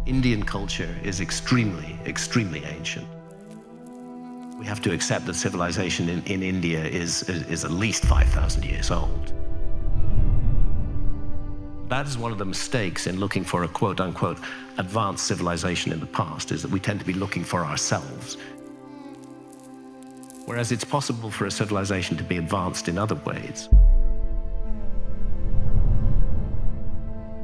Indian culture is extremely, extremely ancient. We have to accept that civilization in India is at least 5,000 years old. That is one of the mistakes in looking for a quote-unquote advanced civilization in the past, is that we tend to be looking for ourselves. Whereas it's possible for a civilization to be advanced in other ways.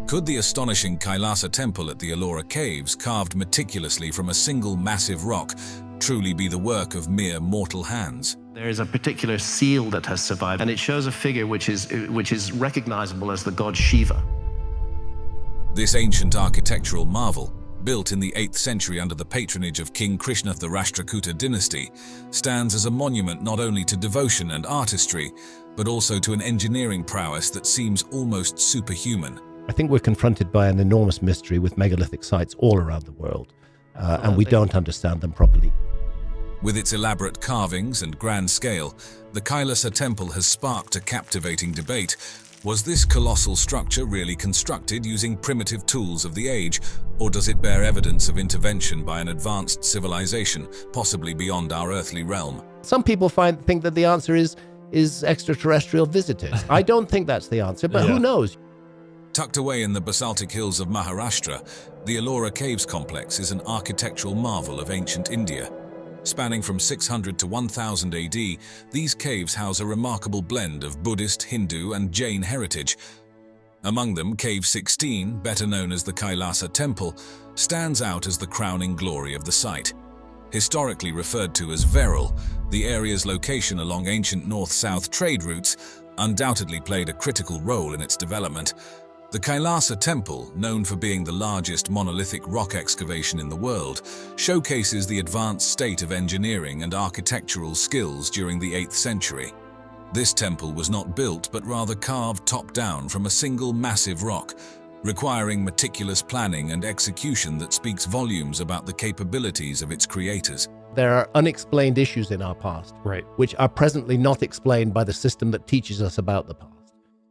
Could the astonishing Kailasa temple at the Ellora caves, carved meticulously from a single massive rock, truly be the work of mere mortal hands? There is a particular seal that has survived, and it shows a figure which is recognizable as the god Shiva. This ancient architectural marvel, built in the 8th century under the patronage of King Krishna of the Rashtrakuta dynasty, stands as a monument not only to devotion and artistry, but also to an engineering prowess that seems almost superhuman. I think we're confronted by an enormous mystery with megalithic sites all around the world, and we don't understand them properly. With its elaborate carvings and grand scale, the Kailasa temple has sparked a captivating debate. Was this colossal structure really constructed using primitive tools of the age, or does it bear evidence of intervention by an advanced civilization, possibly beyond our earthly realm? Some people think that the answer is extraterrestrial visitors. I don't think that's the answer, but who knows? Tucked away in the basaltic hills of Maharashtra, the Ellora Caves complex is an architectural marvel of ancient India. Spanning from 600 to 1000 AD, these caves house a remarkable blend of Buddhist, Hindu, and Jain heritage. Among them, Cave 16, better known as the Kailasa Temple, stands out as the crowning glory of the site. Historically referred to as Veral, the area's location along ancient north-south trade routes undoubtedly played a critical role in its development. The Kailasa Temple, known for being the largest monolithic rock excavation in the world, showcases the advanced state of engineering and architectural skills during the 8th century. This temple was not built but rather carved top-down from a single massive rock, requiring meticulous planning and execution that speaks volumes about the capabilities of its creators. There are unexplained issues in our past, which are presently not explained by the system that teaches us about the past.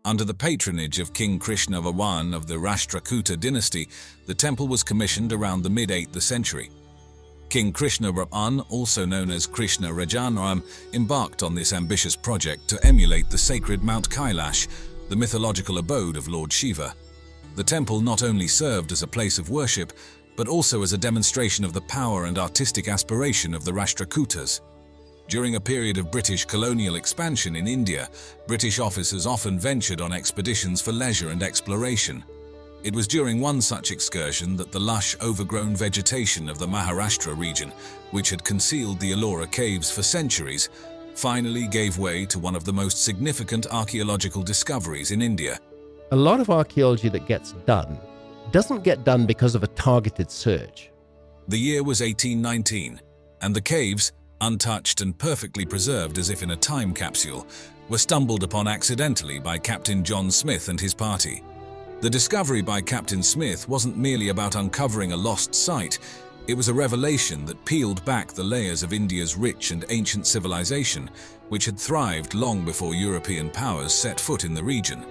Under the patronage of King Krishna I of the Rashtrakuta dynasty, the temple was commissioned around the mid-8th century. King Krishna I, also known as Krishna Rajanam, embarked on this ambitious project to emulate the sacred Mount Kailash, the mythological abode of Lord Shiva. The temple not only served as a place of worship, but also as a demonstration of the power and artistic aspiration of the Rashtrakutas. During a period of British colonial expansion in India, British officers often ventured on expeditions for leisure and exploration. It was during one such excursion that the lush, overgrown vegetation of the Maharashtra region, which had concealed the Ellora caves for centuries, finally gave way to one of the most significant archaeological discoveries in India. A lot of archaeology that gets done doesn't get done because of a targeted search. The year was 1819, and the caves, untouched and perfectly preserved as if in a time capsule, were stumbled upon accidentally by Captain John Smith and his party. The discovery by Captain Smith wasn't merely about uncovering a lost site, it was a revelation that peeled back the layers of India's rich and ancient civilization, which had thrived long before European powers set foot in the region.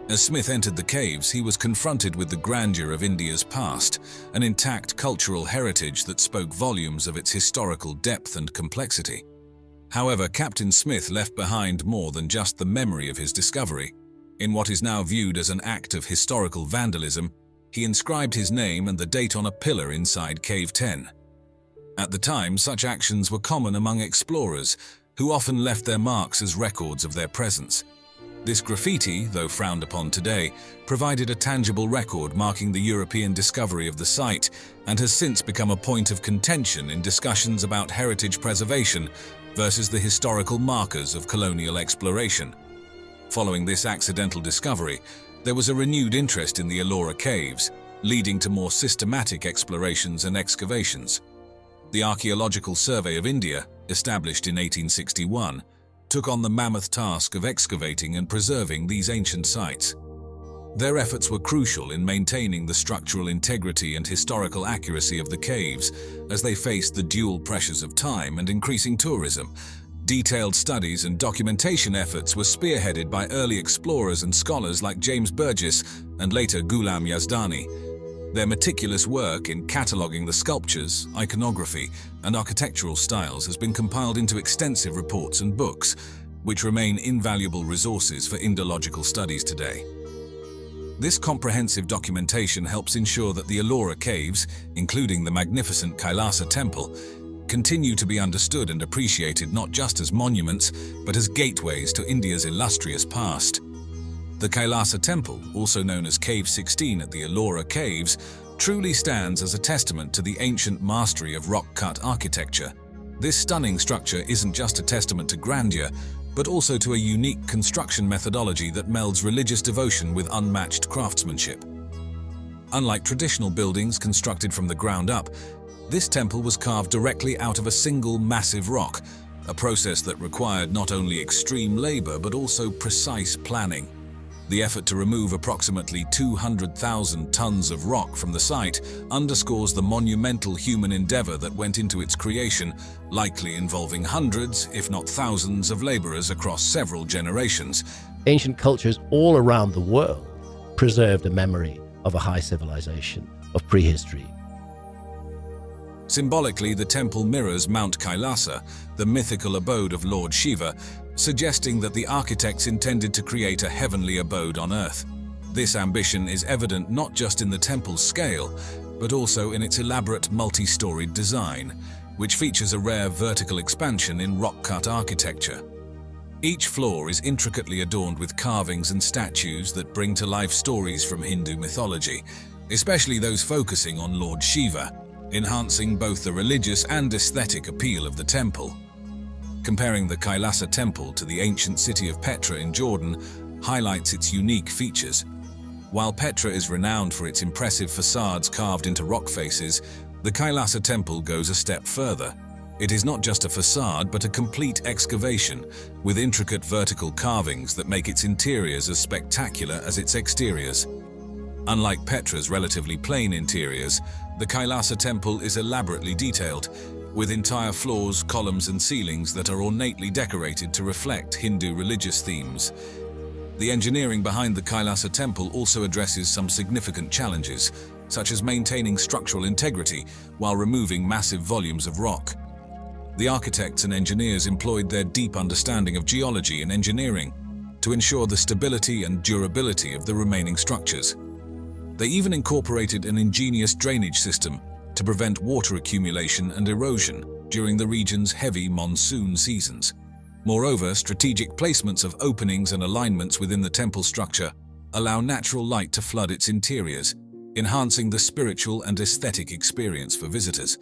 As Smith entered the caves, he was confronted with the grandeur of India's past, an intact cultural heritage that spoke volumes of its historical depth and complexity. However, Captain Smith left behind more than just the memory of his discovery. In what is now viewed as an act of historical vandalism, he inscribed his name and the date on a pillar inside Cave 10. At the time, such actions were common among explorers, who often left their marks as records of their presence. This graffiti, though frowned upon today, provided a tangible record marking the European discovery of the site and has since become a point of contention in discussions about heritage preservation versus the historical markers of colonial exploration. Following this accidental discovery, there was a renewed interest in the Ellora caves, leading to more systematic explorations and excavations. The Archaeological Survey of India, established in 1861, took on the mammoth task of excavating and preserving these ancient sites. Their efforts were crucial in maintaining the structural integrity and historical accuracy of the caves as they faced the dual pressures of time and increasing tourism. Detailed studies and documentation efforts were spearheaded by early explorers and scholars like James Burgess and later Ghulam Yazdani. Their meticulous work in cataloguing the sculptures, iconography, and architectural styles has been compiled into extensive reports and books, which remain invaluable resources for Indological studies today. This comprehensive documentation helps ensure that the Ellora caves, including the magnificent Kailasa temple, continue to be understood and appreciated not just as monuments, but as gateways to India's illustrious past. The Kailasa temple, also known as Cave 16 at the Ellora caves, truly stands as a testament to the ancient mastery of rock-cut architecture. This stunning structure isn't just a testament to grandeur, but also to a unique construction methodology that melds religious devotion with unmatched craftsmanship. Unlike traditional buildings constructed from the ground up, this temple was carved directly out of a single massive rock, a process that required not only extreme labor but also precise planning. The effort to remove approximately 200,000 tons of rock from the site underscores the monumental human endeavor that went into its creation, likely involving hundreds, if not thousands, of laborers across several generations. Ancient cultures all around the world preserved a memory of a high civilization, of prehistory. Symbolically, the temple mirrors Mount Kailasa, the mythical abode of Lord Shiva, suggesting that the architects intended to create a heavenly abode on earth. This ambition is evident not just in the temple's scale, but also in its elaborate multi-storied design, which features a rare vertical expansion in rock-cut architecture. Each floor is intricately adorned with carvings and statues that bring to life stories from Hindu mythology, especially those focusing on Lord Shiva, enhancing both the religious and aesthetic appeal of the temple. Comparing the Kailasa temple to the ancient city of Petra in Jordan highlights its unique features. While Petra is renowned for its impressive facades carved into rock faces, the Kailasa temple goes a step further. It is not just a facade but a complete excavation, with intricate vertical carvings that make its interiors as spectacular as its exteriors. Unlike Petra's relatively plain interiors, the Kailasa temple is elaborately detailed, with entire floors, columns, and ceilings that are ornately decorated to reflect Hindu religious themes. The engineering behind the Kailasa temple also addresses some significant challenges, such as maintaining structural integrity while removing massive volumes of rock. The architects and engineers employed their deep understanding of geology and engineering to ensure the stability and durability of the remaining structures. They even incorporated an ingenious drainage system to prevent water accumulation and erosion during the region's heavy monsoon seasons. Moreover, strategic placements of openings and alignments within the temple structure allow natural light to flood its interiors, enhancing the spiritual and aesthetic experience for visitors.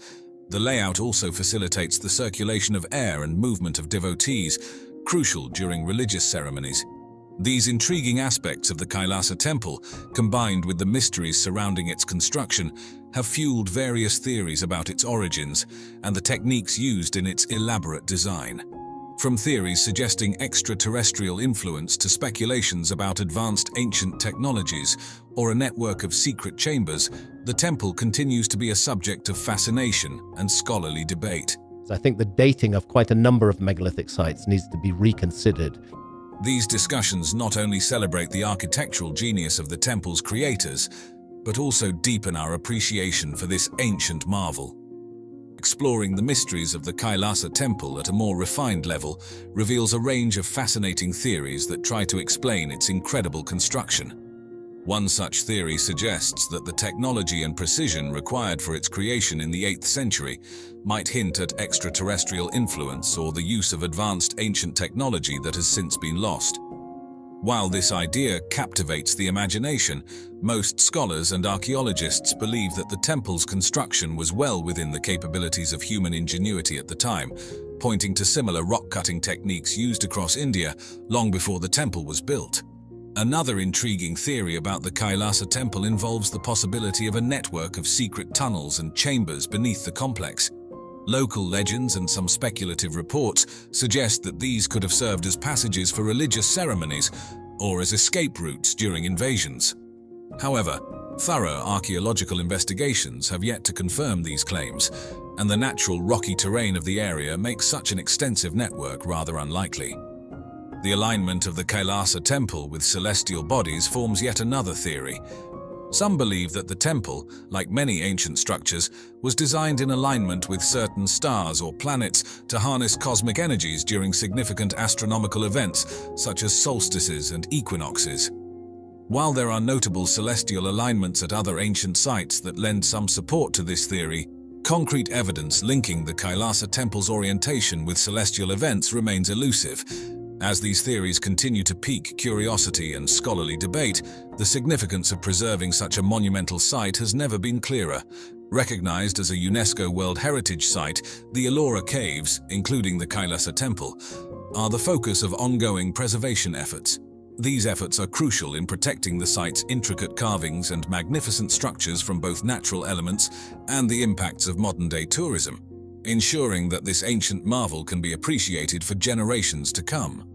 The layout also facilitates the circulation of air and movement of devotees, crucial during religious ceremonies. These intriguing aspects of the Kailasa temple, combined with the mysteries surrounding its construction, have fueled various theories about its origins and the techniques used in its elaborate design. From theories suggesting extraterrestrial influence to speculations about advanced ancient technologies or a network of secret chambers, the temple continues to be a subject of fascination and scholarly debate. I think the dating of quite a number of megalithic sites needs to be reconsidered. These discussions not only celebrate the architectural genius of the temple's creators, but also deepen our appreciation for this ancient marvel. Exploring the mysteries of the Kailasa temple at a more refined level reveals a range of fascinating theories that try to explain its incredible construction. One such theory suggests that the technology and precision required for its creation in the 8th century might hint at extraterrestrial influence or the use of advanced ancient technology that has since been lost. While this idea captivates the imagination, most scholars and archaeologists believe that the temple's construction was well within the capabilities of human ingenuity at the time, pointing to similar rock-cutting techniques used across India long before the temple was built. Another intriguing theory about the Kailasa temple involves the possibility of a network of secret tunnels and chambers beneath the complex. Local legends and some speculative reports suggest that these could have served as passages for religious ceremonies or as escape routes during invasions. However, thorough archaeological investigations have yet to confirm these claims, and the natural rocky terrain of the area makes such an extensive network rather unlikely. The alignment of the Kailasa temple with celestial bodies forms yet another theory. Some believe that the temple, like many ancient structures, was designed in alignment with certain stars or planets to harness cosmic energies during significant astronomical events, such as solstices and equinoxes. While there are notable celestial alignments at other ancient sites that lend some support to this theory, concrete evidence linking the Kailasa temple's orientation with celestial events remains elusive. As these theories continue to pique curiosity and scholarly debate, the significance of preserving such a monumental site has never been clearer. Recognized as a UNESCO World Heritage Site, the Ellora Caves, including the Kailasa Temple, are the focus of ongoing preservation efforts. These efforts are crucial in protecting the site's intricate carvings and magnificent structures from both natural elements and the impacts of modern-day tourism, ensuring that this ancient marvel can be appreciated for generations to come.